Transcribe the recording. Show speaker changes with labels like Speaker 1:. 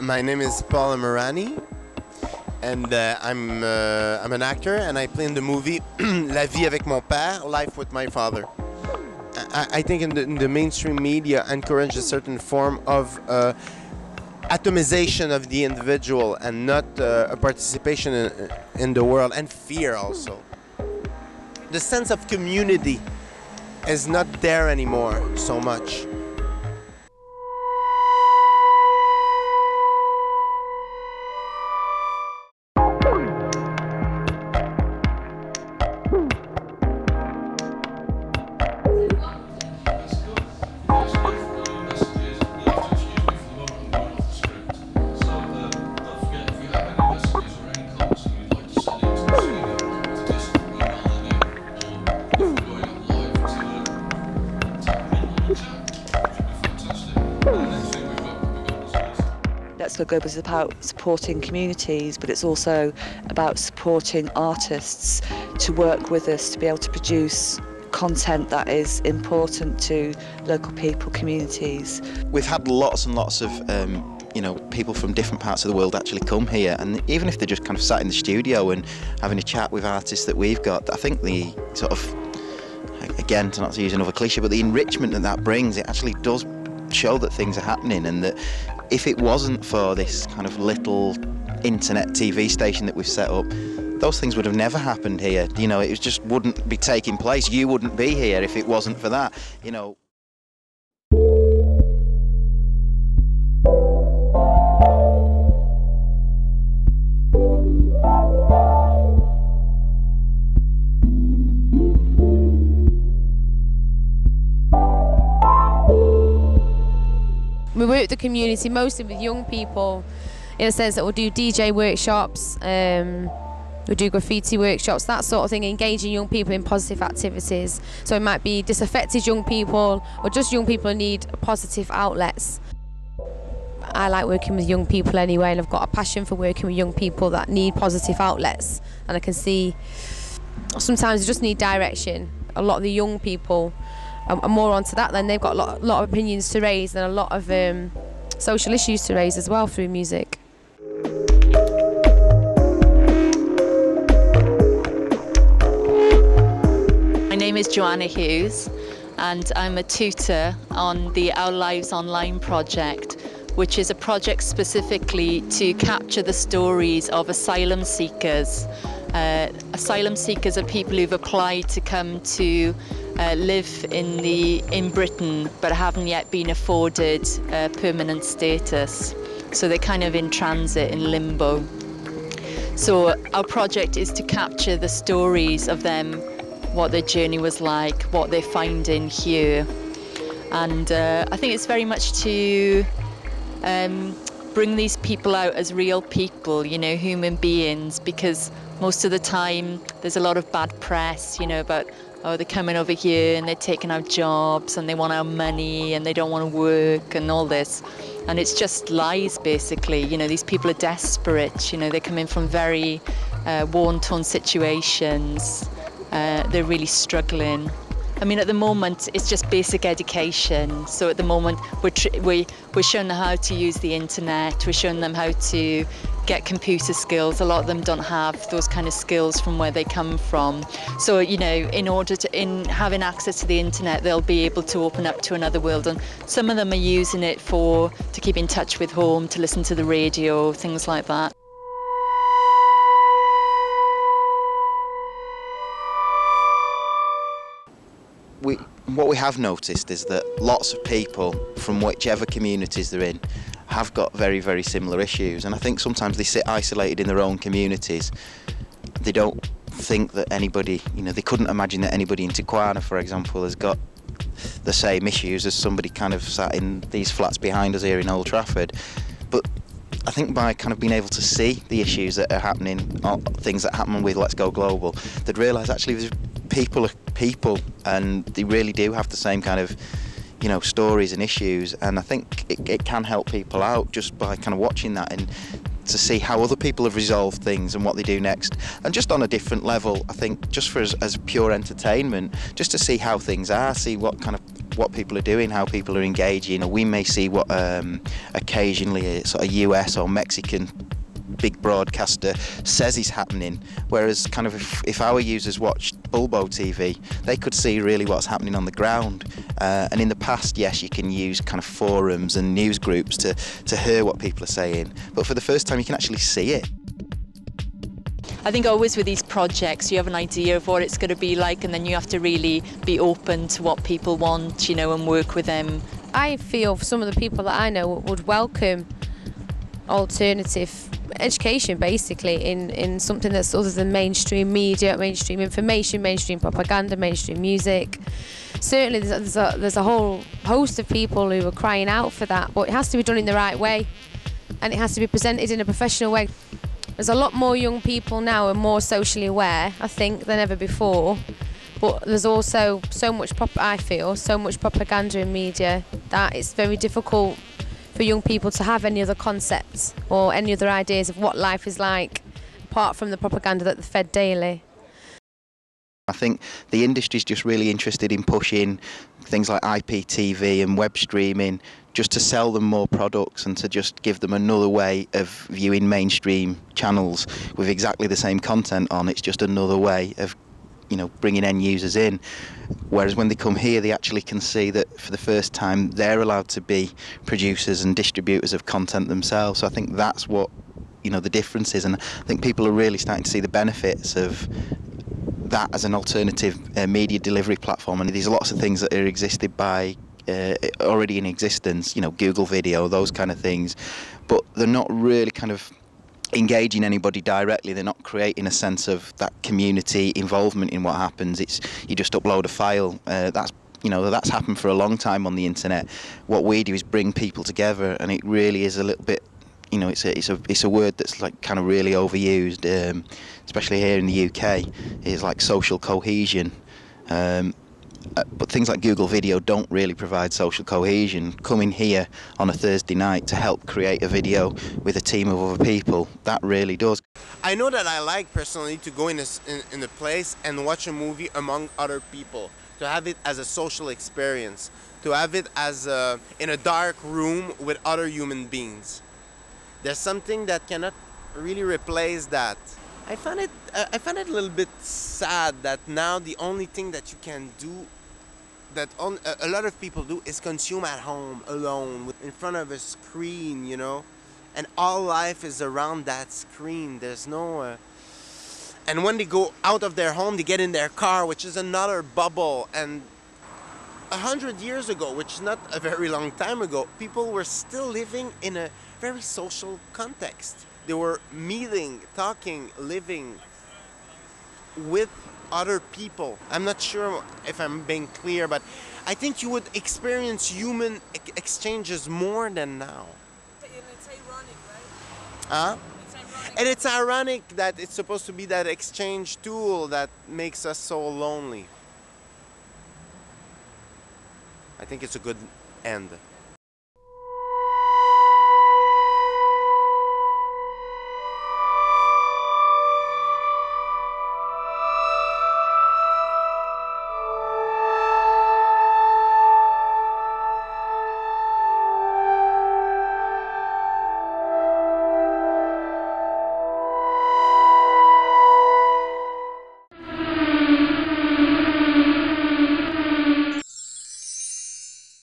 Speaker 1: My name is Paul Morani, and I'm an actor, and I play in the movie La vie avec mon père, Life with my father. I think in the mainstream media encourage a certain form of atomization of the individual and not a participation in the world, and fear also. The sense of community is not there anymore so much.
Speaker 2: Let's Go Global is about supporting communities, but it's also about supporting artists to work with us to be able to produce content that is important to local people, communities.
Speaker 3: We've had lots and lots of people from different parts of the world actually come here, and even if they're just kind of sat in the studio and having a chat with artists that we've got, I think the sort of, again, to not to use another cliche, but the enrichment that brings, it actually does show that things are happening, and that if it wasn't for this kind of little internet TV station that we've set up, those things would have never happened here. You know, it just wouldn't be taking place. You wouldn't be here if it wasn't for that, you know.
Speaker 4: We work with the community, mostly with young people, in a sense that we'll do DJ workshops, we'll do graffiti workshops, that sort of thing, engaging young people in positive activities. So it might be disaffected young people, or just young people who need positive outlets. I like working with young people anyway, and I've got a passion for working with young people that need positive outlets. And I can see sometimes they just need direction. A lot of the young people are more onto that, then they've got a lot of opinions to raise and a lot of social issues to raise as well through music.
Speaker 5: My name is Joanna Hughes, and I'm a tutor on the Our Lives Online project, which is a project specifically to capture the stories of asylum seekers. Asylum seekers are people who've applied to come to live in Britain but haven't yet been afforded permanent status. So they're kind of in transit, in limbo. So our project is to capture the stories of them, what their journey was like, what they're finding here. And I think it's very much to bring these people out as real people, you know, human beings, because most of the time there's a lot of bad press, you know, about, oh, they're coming over here and they're taking our jobs and they want our money and they don't want to work and all this. And it's just lies, basically. You know, these people are desperate, you know, they're coming from very war-torn situations. They're really struggling. I mean, at the moment, it's just basic education. So at the moment, we're showing them how to use the internet. We're showing them how to get computer skills. A lot of them don't have those kind of skills from where they come from. So, you know, in having access to the internet, they'll be able to open up to another world. And some of them are using it to keep in touch with home, to listen to the radio, things like that.
Speaker 3: What we have noticed is that lots of people from whichever communities they're in have got very, very similar issues, and I think sometimes they sit isolated in their own communities. They don't think that anybody, you know, they couldn't imagine that anybody in Tijuana, for example, has got the same issues as somebody kind of sat in these flats behind us here in Old Trafford. But I think by kind of being able to see the issues that are happening, or things that happen with Let's Go Global, they'd realise actually there's people are people, and they really do have the same kind of, you know, stories and issues, and I think it can help people out just by kind of watching that and to see how other people have resolved things and what they do next. And just on a different level, I think just for as pure entertainment, just to see how things are, see what kind of what people are doing, how people are engaging. Or we may see what occasionally a sort of US or Mexican big broadcaster says is happening, whereas kind of if our users watched Bulbo TV, they could see really what's happening on the ground. And in the past, yes, you can use kind of forums and news groups to hear what people are saying, but for the first time you can actually see it.
Speaker 5: I think always with these projects you have an idea of what it's going to be like, and then you have to really be open to what people want, you know, and work with them.
Speaker 4: I feel some of the people that I know would welcome alternative education, basically, in something that's other than mainstream media, mainstream information, mainstream propaganda, mainstream music. Certainly there's a whole host of people who are crying out for that, but it has to be done in the right way, and it has to be presented in a professional way. There's a lot more young people now and more socially aware, I think, than ever before. But there's also so much propaganda in media that it's very difficult for young people to have any other concepts or any other ideas of what life is like, apart from the propaganda that they're fed daily.
Speaker 3: I think the industry's just really interested in pushing things like IPTV and web streaming, just to sell them more products and to just give them another way of viewing mainstream channels with exactly the same content on. It's just another way of, you know, bringing end users in. Whereas when they come here, they actually can see that for the first time they're allowed to be producers and distributors of content themselves. So I think that's what, you know, the difference is, and I think people are really starting to see the benefits of that as an alternative media delivery platform. And there's lots of things that are existed by already in existence, you know, Google Video, those kind of things, but they're not really kind of engaging anybody directly. They're not creating a sense of that community involvement in what happens. It's you just upload a file. That's happened for a long time on the internet. What we do is bring people together, and it really is a little bit, you know, it's a word that's like kind of really overused, especially here in the UK. It's like social cohesion. But things like Google Video don't really provide social cohesion. Coming here on a Thursday night to help create a video with a team of other people, that really does.
Speaker 1: I know that I like personally to go in a place and watch a movie among other people, to have it as a social experience, to have it as in a dark room with other human beings. There's something that cannot really replace that. I find it a little bit sad that now the only thing that you can do, that a lot of people do, is consume at home alone in front of a screen, you know, and all life is around that screen. There's no and when they go out of their home, they get in their car, which is another bubble. And 100 years ago, which is not a very long time ago, people were still living in a very social context. They were meeting, talking, living with other people. I'm not sure if I'm being clear, but I think you would experience human exchanges more than now.
Speaker 6: And it's ironic, right?
Speaker 1: Huh?
Speaker 6: It's ironic.
Speaker 1: And it's ironic that it's supposed to be that exchange tool that makes us so lonely. I think it's a good end.